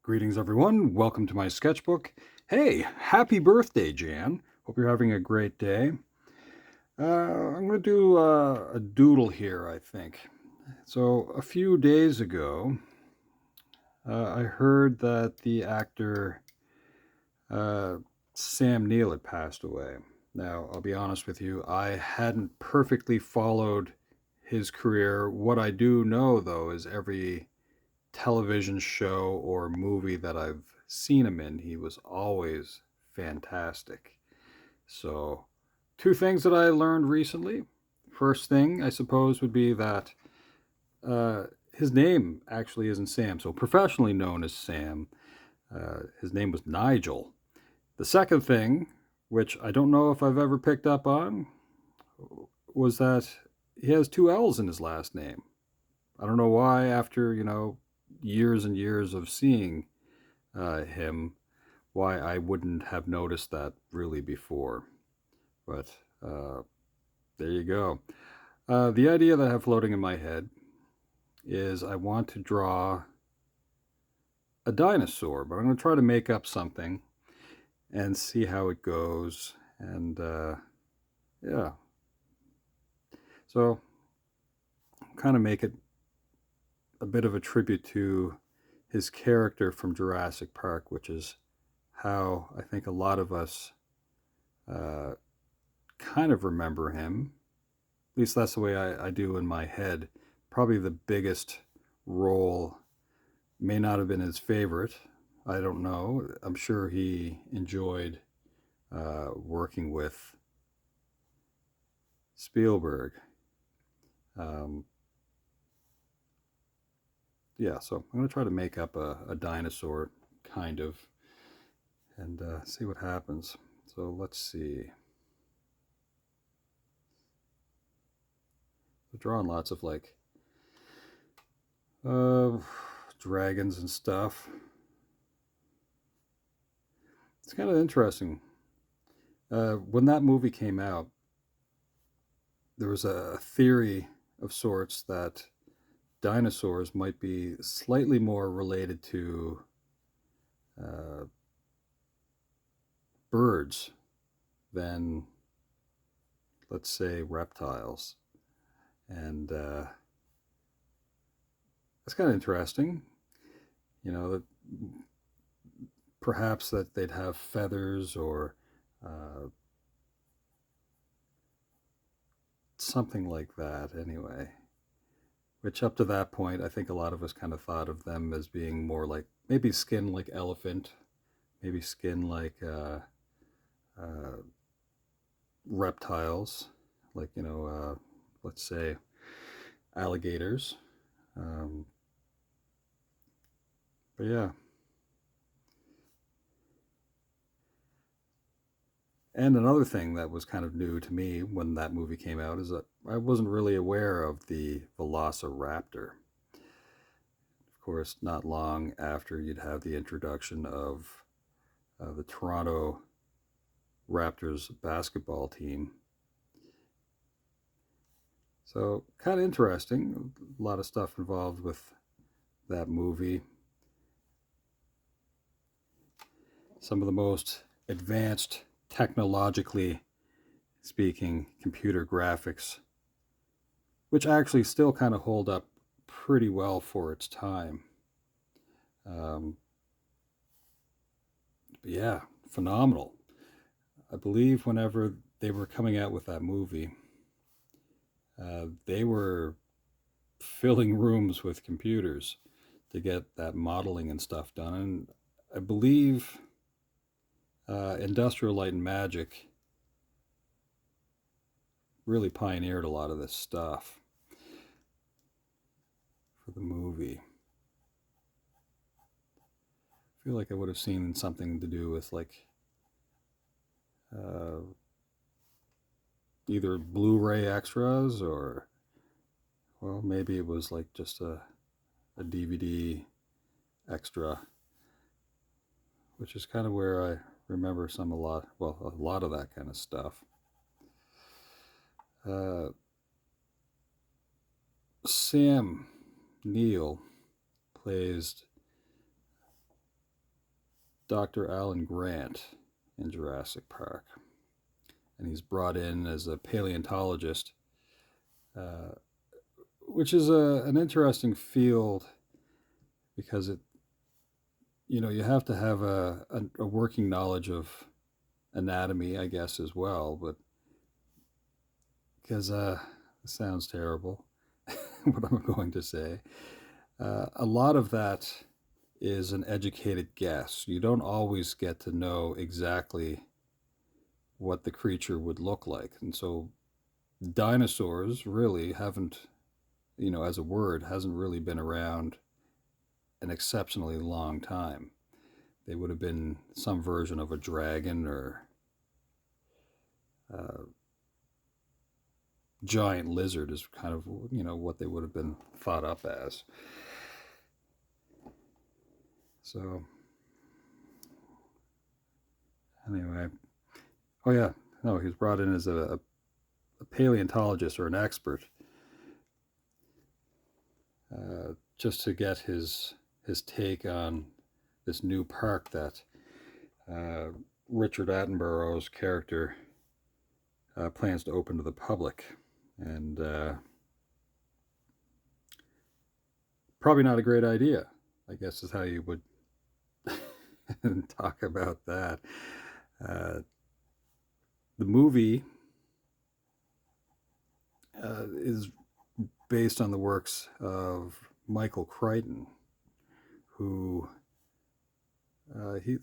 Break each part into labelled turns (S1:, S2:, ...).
S1: Greetings, everyone. Welcome to my sketchbook. Hey, happy birthday, Jan. Hope you're having a great day. I'm going to do a doodle here, I think. So, a few days ago, I heard that the actor uh, Sam Neill had passed away. Now, I'll be honest with you, I hadn't perfectly followed his career. What I do know, though, is every television show or movie that I've seen him in, he was always fantastic. So, two things that I learned recently. First thing, I suppose, would be that his name actually isn't Sam. So, professionally known as Sam, his name was Nigel. The second thing, which I don't know if I've ever picked up on, was that he has two L's in his last name. I don't know why, after, years and years of seeing him, why I wouldn't have noticed that really before. But there you go. The idea that I have floating in my head is I want to draw a dinosaur, but I'm going to try to make up something and see how it goes. And yeah, so kind of make it a bit of a tribute to his character from Jurassic Park, which is how I think a lot of us uh, kind of remember him. At least that's the way I do in my head. Probably the biggest role may not have been his favorite. I don't know. I'm sure he enjoyed working with Spielberg. Um, yeah, so I'm going to try to make up a dinosaur, kind of, and see what happens. So let's see. We're drawing lots of like uh, dragons and stuff. It's kind of interesting. When that movie came out, there was a theory of sorts that dinosaurs might be slightly more related to uh, birds than, let's say, reptiles. And that's kind of interesting. That perhaps that they'd have feathers or uh, something like that anyway. Which up to that point, I think a lot of us kind of thought of them as being more like maybe skin like elephant, maybe skin like uh, reptiles, like, let's say alligators. Um, but yeah. And another thing that was kind of new to me when that movie came out is that I wasn't really aware of the velociraptor. Of course, not long after you'd have the introduction of the Toronto Raptors basketball team. So, kind of interesting. A lot of stuff involved with that movie. Some of the most advanced, technologically speaking, computer graphics, which actually still kind of hold up pretty well for its time. Um, but yeah, phenomenal. I believe whenever they were coming out with that movie, they were filling rooms with computers to get that modeling and stuff done. And I believe Industrial Light and Magic really pioneered a lot of this stuff for the movie. I feel like I would have seen something to do with like uh, either Blu-ray extras or, well, maybe it was like just a DVD extra, which is kind of where I remember a lot of that kind of stuff. Uh, Sam Neill plays Dr. Alan Grant in Jurassic Park. And he's brought in as a paleontologist, uh, which is an interesting field because you have to have a working knowledge of anatomy, I guess, as well. But because it sounds terrible, what I'm going to say, a lot of that is an educated guess. You don't always get to know exactly what the creature would look like. And so dinosaurs really haven't, as a word, hasn't really been around an exceptionally long time. They would have been some version of a dragon or uh, giant lizard is kind of, what they would have been thought up as. So, anyway. Oh, yeah. No, he was brought in as a paleontologist or an expert, just to get his take on this new park that uh, Richard Attenborough's character plans to open to the public. And probably not a great idea, I guess, is how you would talk about that. The movie is based on the works of Michael Crichton, who he's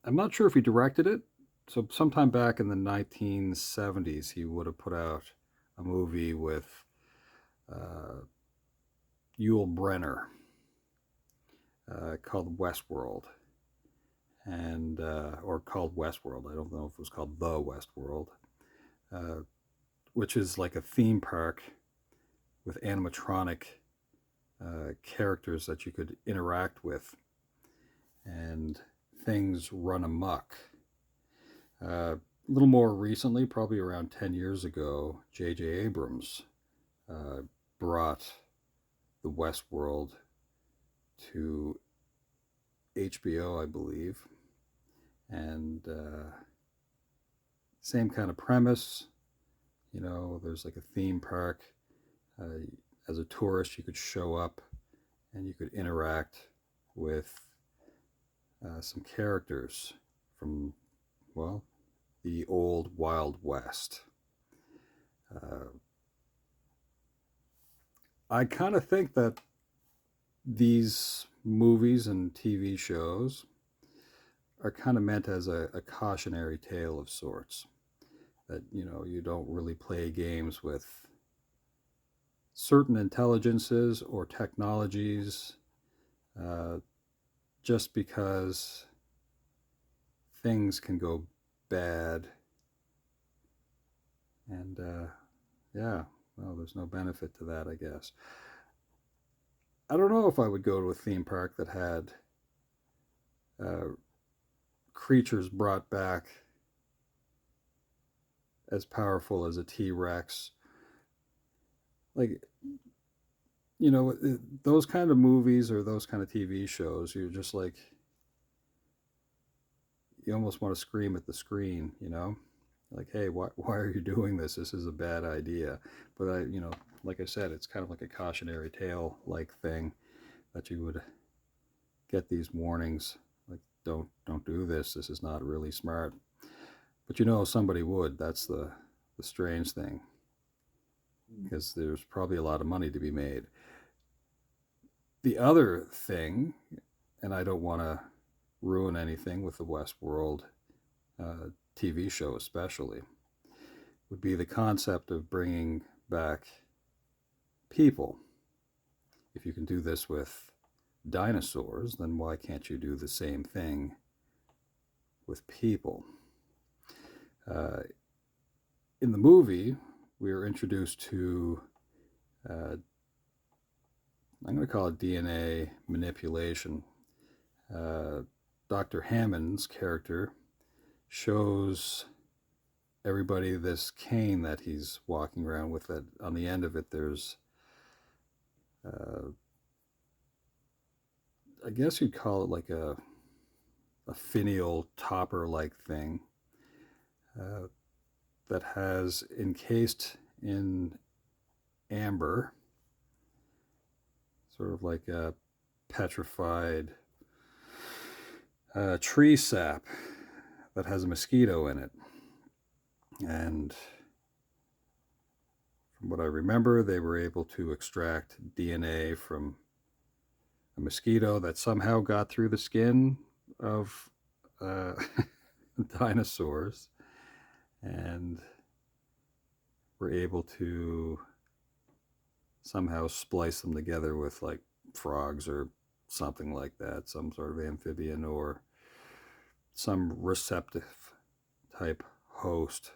S1: I'm not sure if he directed it. So sometime back in the 1970s, he would have put out a movie with Yul Brynner called Westworld, and or called Westworld. I don't know if it was called The Westworld, which is like a theme park with animatronic characters that you could interact with, and things run amok. A little more recently, probably around 10 years ago, J.J. Abrams brought the Westworld to HBO, I believe. And same kind of premise. There's like a theme park. As a tourist, you could show up and you could interact with some characters from, well, the old Wild West. I kind of think that these movies and TV shows are kind of meant as a cautionary tale of sorts. That, you don't really play games with certain intelligences or technologies just because things can go bad. And yeah, well, there's no benefit to that, I guess. I don't know if I would go to a theme park that had creatures brought back as powerful as a T-Rex. Like, those kind of movies or those kind of TV shows, you're just like, you almost want to scream at the screen, like, hey, why are you doing this? This is a bad idea. But like I said, it's kind of like a cautionary tale like thing that you would get these warnings, like, don't do this. This is not really smart. But somebody would. That's the strange thing, because there's probably a lot of money to be made. The other thing, and I don't want to ruin anything with the Westworld TV show especially, would be the concept of bringing back people. If you can do this with dinosaurs, then why can't you do the same thing with people? In the movie, we are introduced to, I'm going to call it DNA manipulation. Dr. Hammond's character shows everybody this cane that he's walking around with. That on the end of it, there's, I guess you'd call it like a finial topper-like thing that has encased in amber, sort of like a petrified tree sap that has a mosquito in it. And from what I remember, they were able to extract DNA from a mosquito that somehow got through the skin of dinosaurs, and were able to somehow splice them together with like frogs or something like that, some sort of amphibian or some receptive type host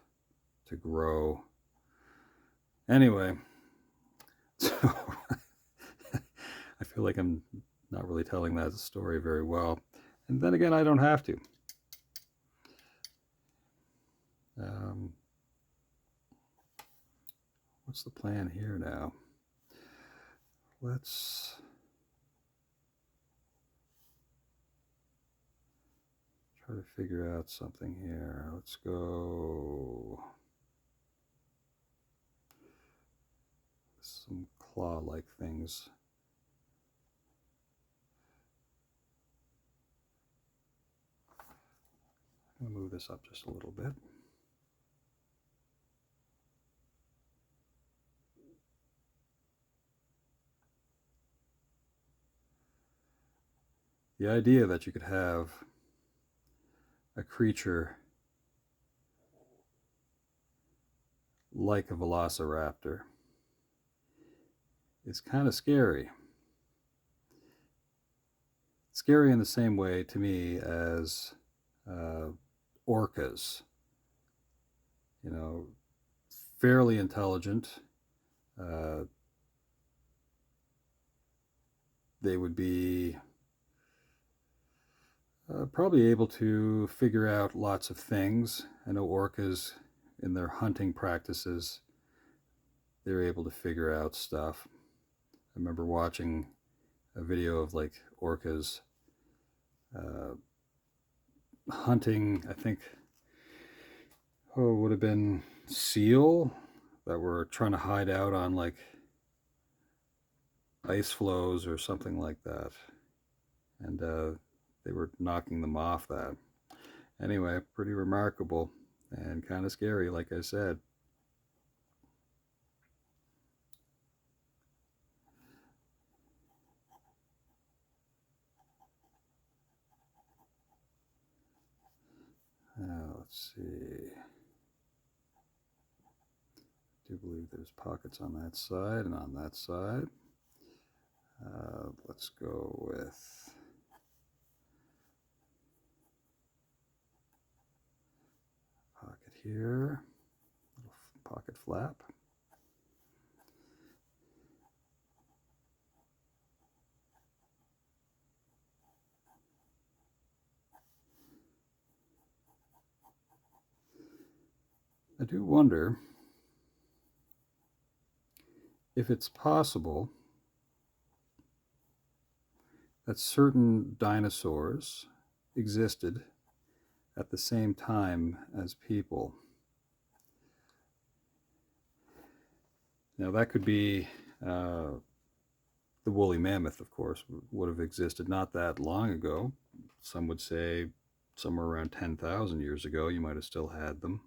S1: to grow. Anyway, so I feel like I'm not really telling that story very well. And then again, I don't have to. What's the plan here now? Let's try to figure out something here. Let's go some claw-like things. I'm going to move this up just a little bit. The idea that you could have a creature like a velociraptor is kind of scary. It's scary in the same way to me as orcas. You know, fairly intelligent. They would be probably able to figure out lots of things. I know orcas, in their hunting practices, they're able to figure out stuff. I remember watching a video of like orcas hunting, I think, it would have been seal that were trying to hide out on like ice floes or something like that. And they were knocking them off that. Anyway, pretty remarkable and kind of scary, like I said. Let's see. I do believe there's pockets on that side and on that side. Let's go with pocket here, little pocket flap. I do wonder if it's possible that certain dinosaurs existed at the same time as people. Now that could be the woolly mammoth, of course, would have existed not that long ago. Some would say somewhere around 10,000 years ago you might have still had them.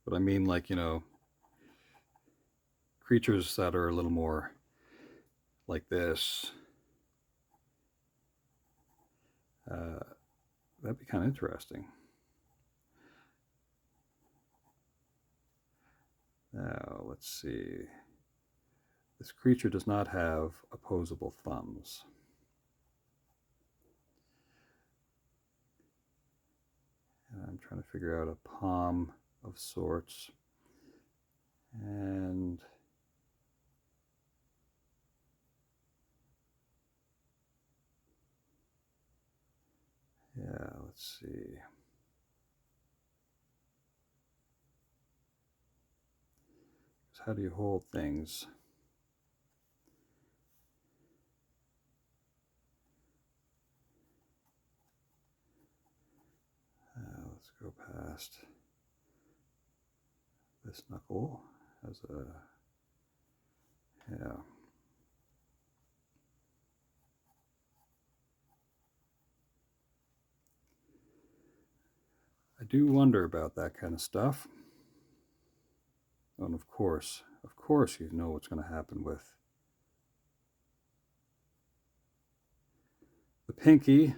S1: But I mean, like, you know, creatures that are a little more like this. That'd be kind of interesting. Now, let's see. This creature does not have opposable thumbs. And I'm trying to figure out a palm of sorts. And yeah, let's see. How do you hold things? go past this knuckle as a, yeah. I do wonder about that kind of stuff. And of course, you know what's going to happen with the pinky.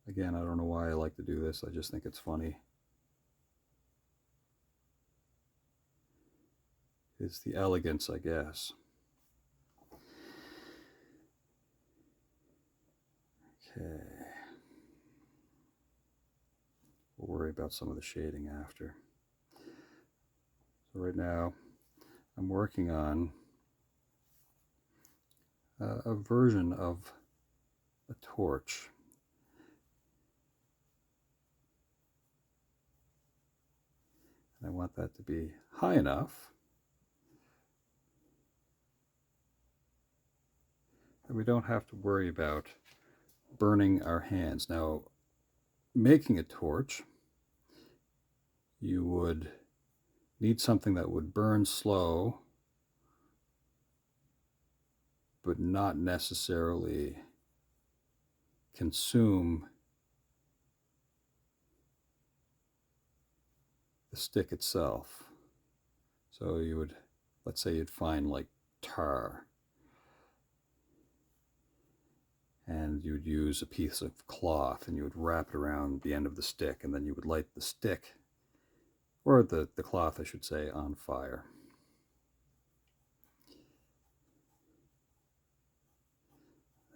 S1: Again, I don't know why I like to do this. I just think it's funny. It's the elegance, I guess. Okay. We'll worry about some of the shading after. So right now, I'm working on a version of a torch. And I want that to be high enough that we don't have to worry about burning our hands. Now, making a torch, you would need something that would burn slow, but not necessarily consume the stick itself. So you would, let's say you'd find like tar, and you would use a piece of cloth and you would wrap it around the end of the stick, and then you would light the stick, or the cloth I should say, on fire.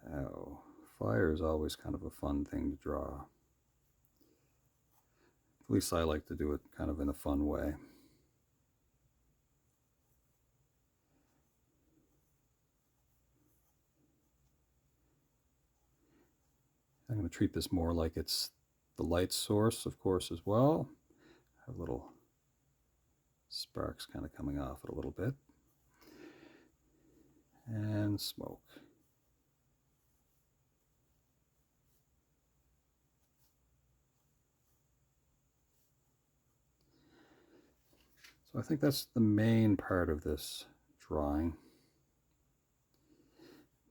S1: Now, fire is always kind of a fun thing to draw. At least I like to do it kind of in a fun way. I'm going to treat this more like it's the light source, of course, as well. Have little sparks kind of coming off it a little bit. And smoke. So I think that's the main part of this drawing.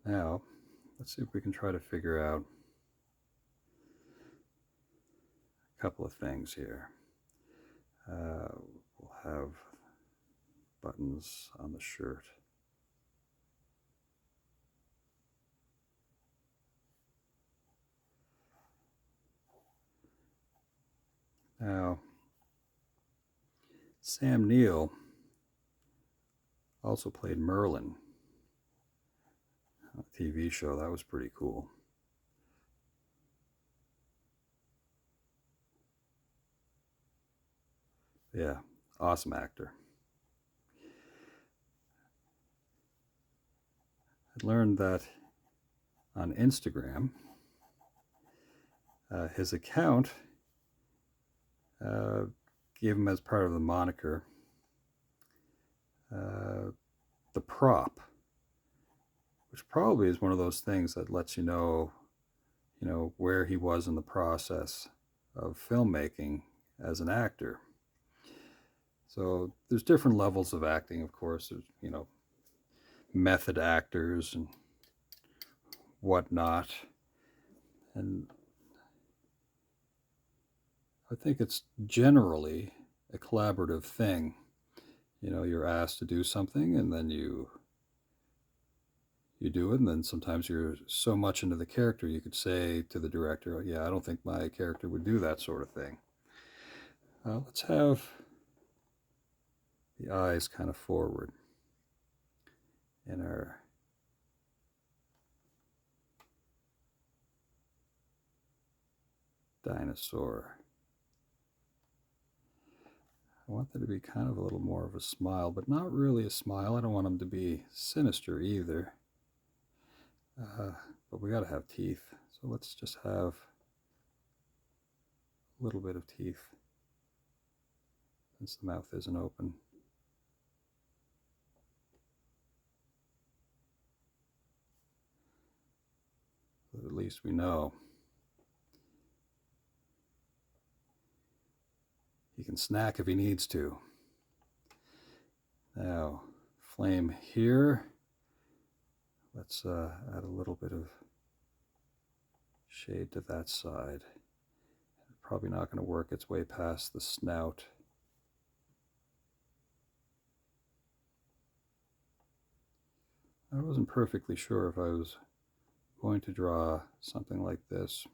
S1: Now, let's see if we can try to figure out a couple of things here. We'll have buttons on the shirt. Now, Sam Neill also played Merlin on a TV show. That was pretty cool. Yeah, awesome actor. I learned that on Instagram, his account gave him as part of the moniker the prop, which probably is one of those things that lets you know where he was in the process of filmmaking as an actor. So there's different levels of acting, of course. There's method actors and whatnot, and I think it's generally a collaborative thing. You're asked to do something, and then you do it, and then sometimes you're so much into the character you could say to the director, yeah, I don't think my character would do that sort of thing. Let's have the eyes kind of forward in our dinosaur. I want there to be kind of a little more of a smile, but not really a smile. I don't want him to be sinister either. But we got to have teeth. So let's just have a little bit of teeth since the mouth isn't open. at least we know. He can snack if he needs to. Now, flame here. Let's add a little bit of shade to that side. Probably not going to work its way past the snout. I wasn't perfectly sure if I was going to draw something like this.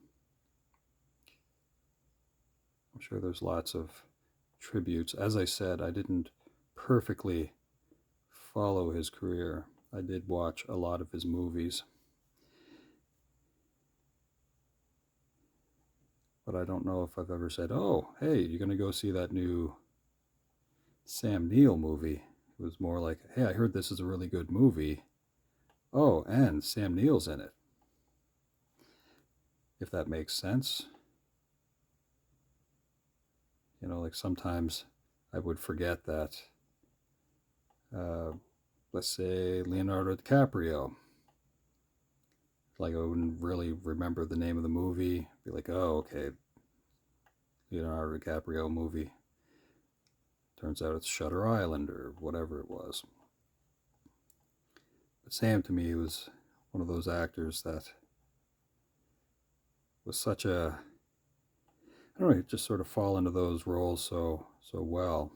S1: I'm sure there's lots of tributes. As I said, I didn't perfectly follow his career. I did watch a lot of his movies, but I don't know if I've ever said, oh, hey, you're going to go see that new Sam Neill movie. It was more like, hey, I heard this is a really good movie. Oh, and Sam Neill's in it. If that makes sense. You know, like sometimes I would forget that, let's say, Leonardo DiCaprio. Like I wouldn't really remember the name of the movie. Be like, oh, okay, Leonardo DiCaprio movie. Turns out it's Shutter Island or whatever it was. But Sam, to me, was one of those actors that was such a, I don't know, just sort of fall into those roles so well.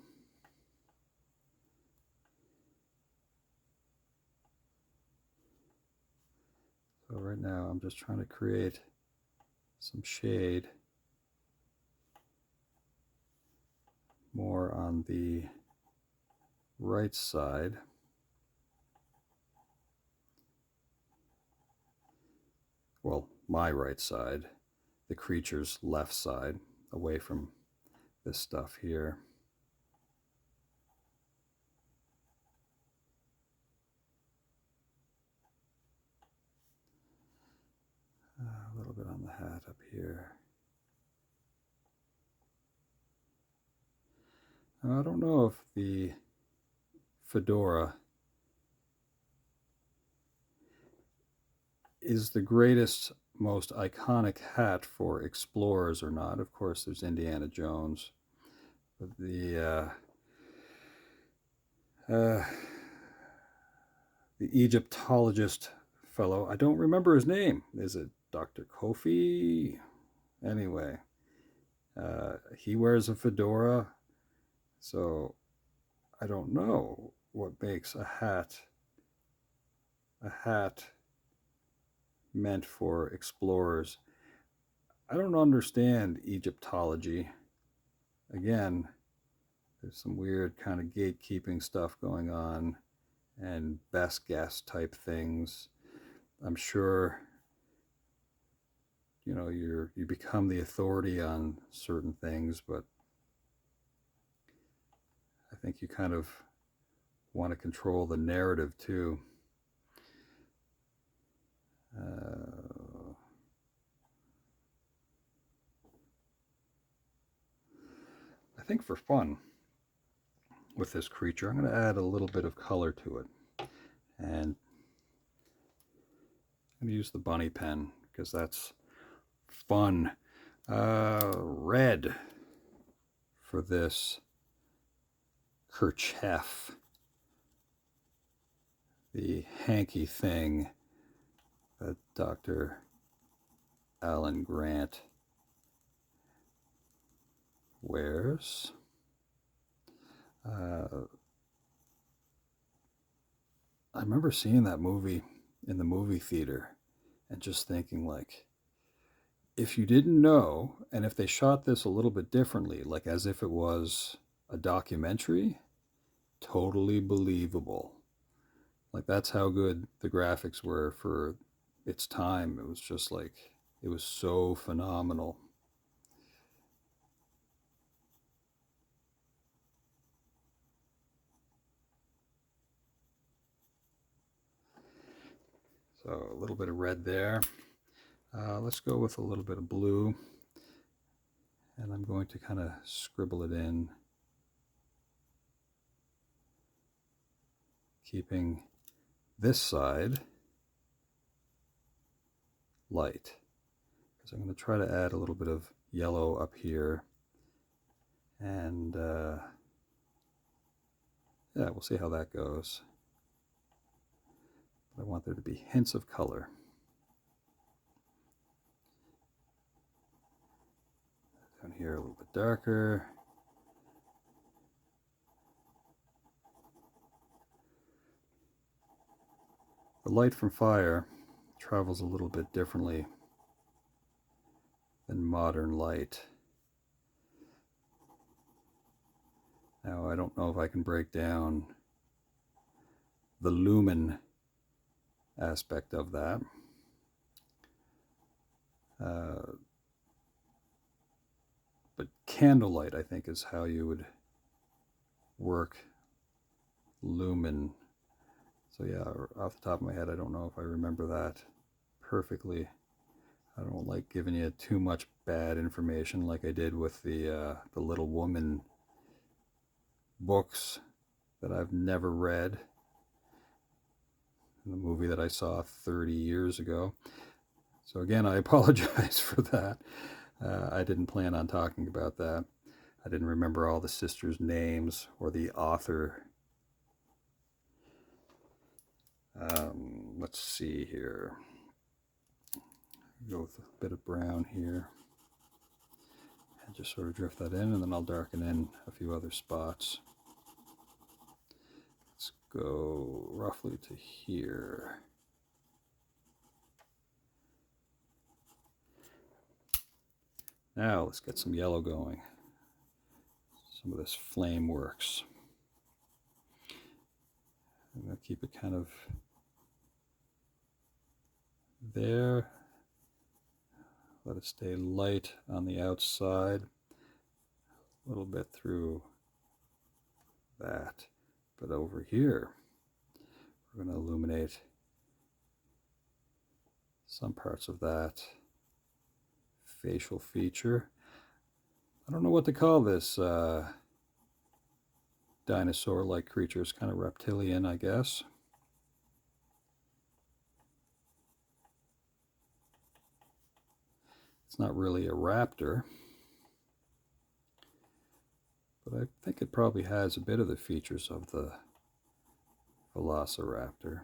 S1: So right now I'm just trying to create some shade more on the right side. Well, my right side, the creature's left side, away from this stuff here. A little bit on the hat up here. Now, I don't know if the fedora is the greatest, most iconic hat for explorers or not. Of course, there's Indiana Jones. But the Egyptologist fellow, I don't remember his name. Is it Dr. Kofi? Anyway, he wears a fedora, so I don't know what makes a hat meant for explorers. I don't understand Egyptology. Again, there's some weird kind of gatekeeping stuff going on and best guess type things. I'm sure, you know, you become the authority on certain things, but I think you kind of want to control the narrative too. I think for fun with this creature, I'm going to add a little bit of color to it. And I'm going to use the bunny pen because that's fun. Red for this kerchief, the hanky thing that Dr. Alan Grant wears. I remember seeing that movie in the movie theater and just thinking, like, if you didn't know, and if they shot this a little bit differently, like as if it was a documentary, totally believable. Like that's how good the graphics were for its time. It was just like, it was so phenomenal. So a little bit of red there. Let's go with a little bit of blue. And I'm going to kind of scribble it in, keeping this side light. Because I'm going to try to add a little bit of yellow up here. And yeah, we'll see how that goes. But I want there to be hints of color. Down here a little bit darker. The light from fire travels a little bit differently than modern light. Now, I don't know if I can break down the lumen aspect of that. But candlelight, I think, is how you would work lumen. So yeah, off the top of my head, I don't know if I remember that perfectly. I don't like giving you too much bad information like I did with the Little Woman books that I've never read. The movie that I saw 30 years ago. So again, I apologize for that. I didn't plan on talking about that. I didn't remember all the sisters' names or the author. Let's see here. Go with a bit of brown here. And just sort of drift that in, and then I'll darken in a few other spots. Let's go roughly to here. Now let's get some yellow going. Some of this flame works. I'm going to keep it kind of there. Let it stay light on the outside. A little bit through that. But over here, we're going to illuminate some parts of that facial feature. I don't know what to call this dinosaur-like creature. It's kind of reptilian, I guess. It's not really a raptor, but I think it probably has a bit of the features of the velociraptor.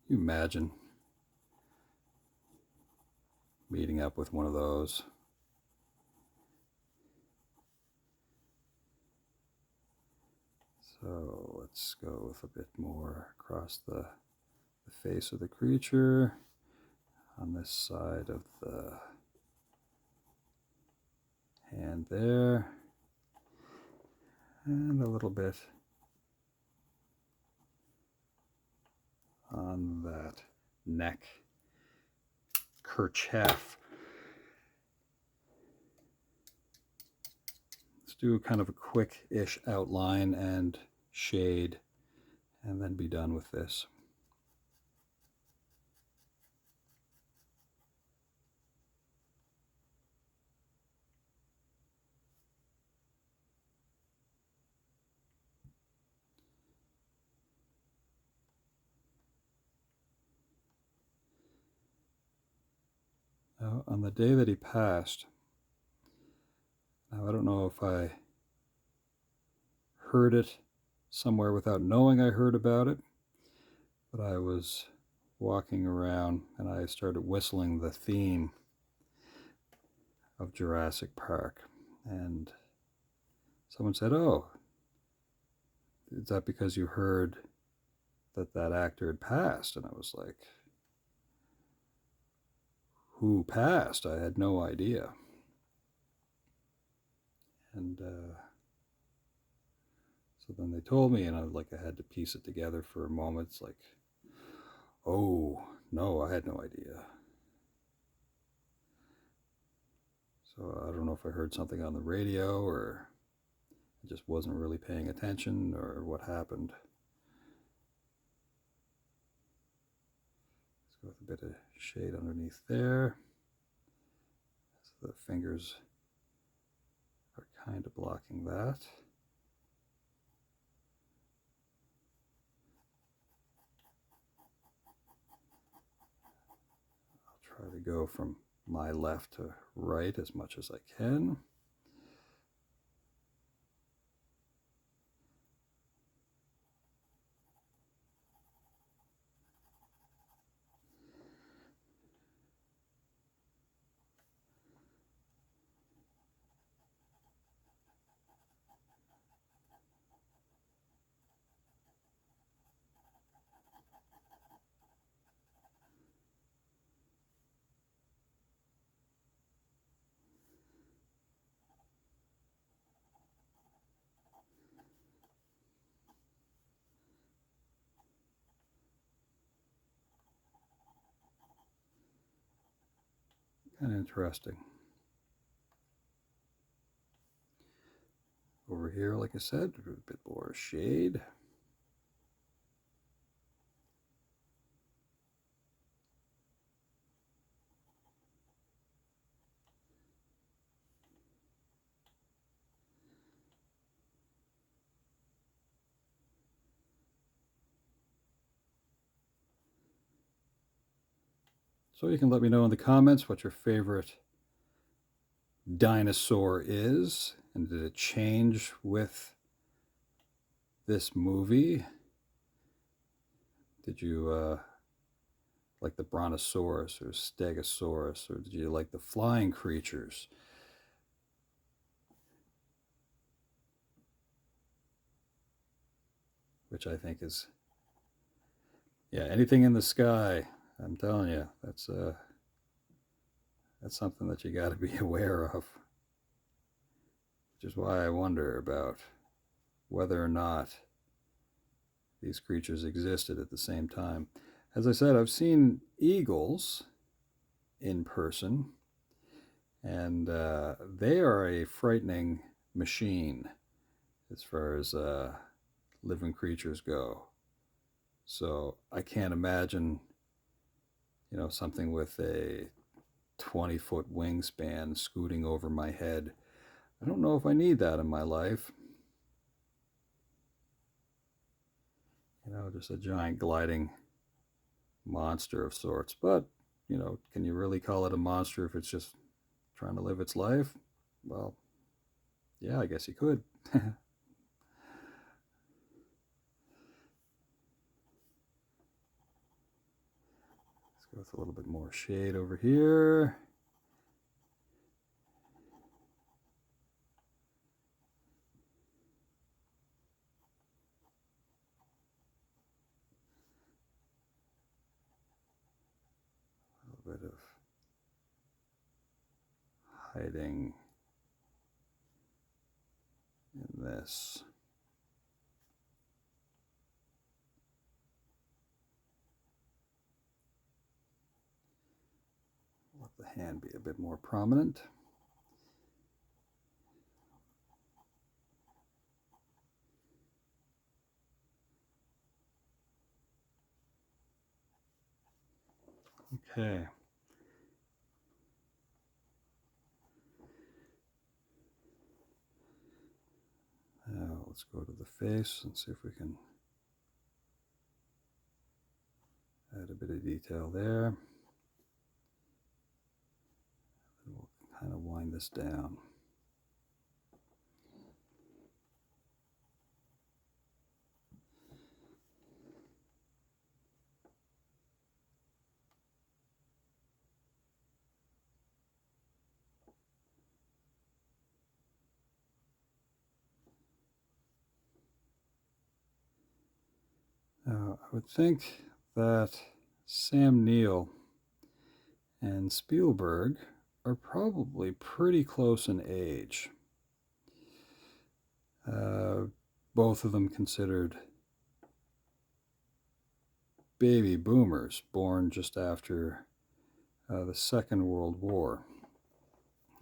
S1: You imagine meeting up with one of those. So let's go with a bit more across the face of the creature on this side of the hand there, and a little bit on that neck kerchief. Let's do kind of a quick-ish outline and shade, and then be done with this. Now, on the day that he passed, now I don't know if I heard it somewhere without knowing I heard about it, but I was walking around and I started whistling the theme of Jurassic Park, and someone said, "Oh, is that because you heard that that actor had passed?" And I was like, "Who passed?" I had no idea. And so then they told me, and I had to piece it together for a moment. It's like, oh no, I had no idea. So I don't know if I heard something on the radio, or I just wasn't really paying attention, or what happened. Let's go with a bit of shade underneath there. So the fingers are kind of blocking that. go from my left to right as much as I can. Kind of interesting. Over here, like I said, a bit more shade. So you can let me know in the comments what your favorite dinosaur is, and did it change with this movie? Did you like the brontosaurus or stegosaurus, or did you like the flying creatures? Which I think is, yeah, anything in the sky. I'm telling you, that's something that you got to be aware of. Which is why I wonder about whether or not these creatures existed at the same time. As I said, I've seen eagles in person, and they are a frightening machine as far as living creatures go. So I can't imagine, something with a 20-foot wingspan scooting over my head. I don't know if I need that in my life. Just a giant gliding monster of sorts. But, can you really call it a monster if it's just trying to live its life? Well, yeah, I guess you could. Let's go with a little bit more shade over here. A little bit of hiding in this. Let the hand be a bit more prominent. Okay. Now let's go to the face and see if we can add a bit of detail there. And we'll kind of wind this down. Now, I would think that Sam Neill and Spielberg are probably pretty close in age. Both of them considered baby boomers, born just after the Second World War.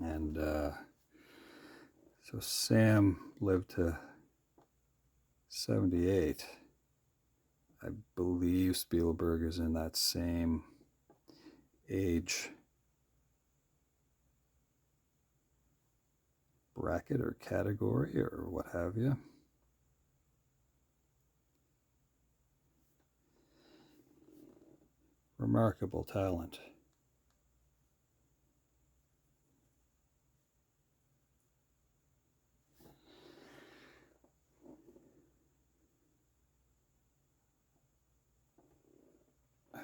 S1: And so Sam lived to 78. I believe Spielberg is in that same age bracket or category or what have you. Remarkable talent.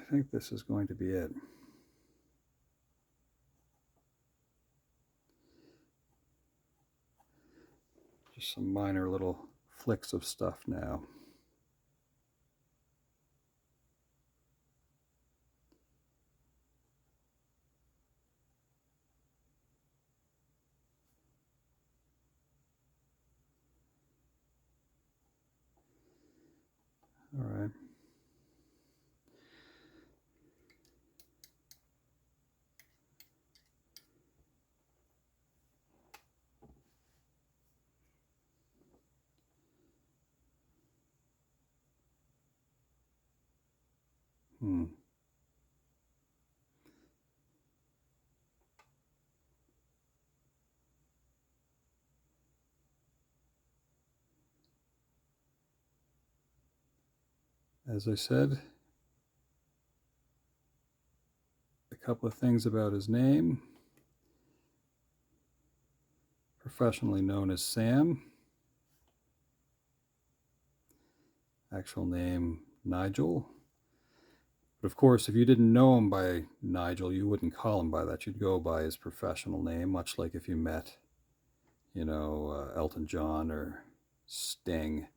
S1: think this is going to be it. Just some minor little flicks of stuff now. All right. As I said, a couple of things about his name. Professionally known as Sam. Actual name, Nigel. But of course, if you didn't know him by Nigel, you wouldn't call him by that. You'd go by his professional name, much like if you met, Elton John or Sting.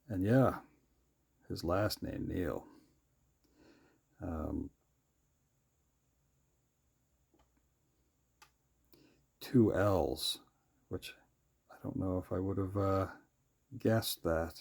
S1: And yeah, his last name, Neill. Two L's, which I don't know if I would have guessed that.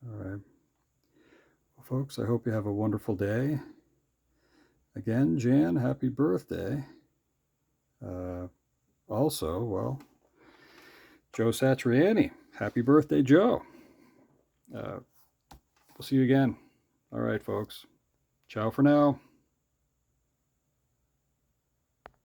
S1: All right. Well, folks, I hope you have a wonderful day. Again, Jan, happy birthday. Also, well, Joe Satriani, happy birthday, Joe. We'll see you again. All right, folks. Ciao for now.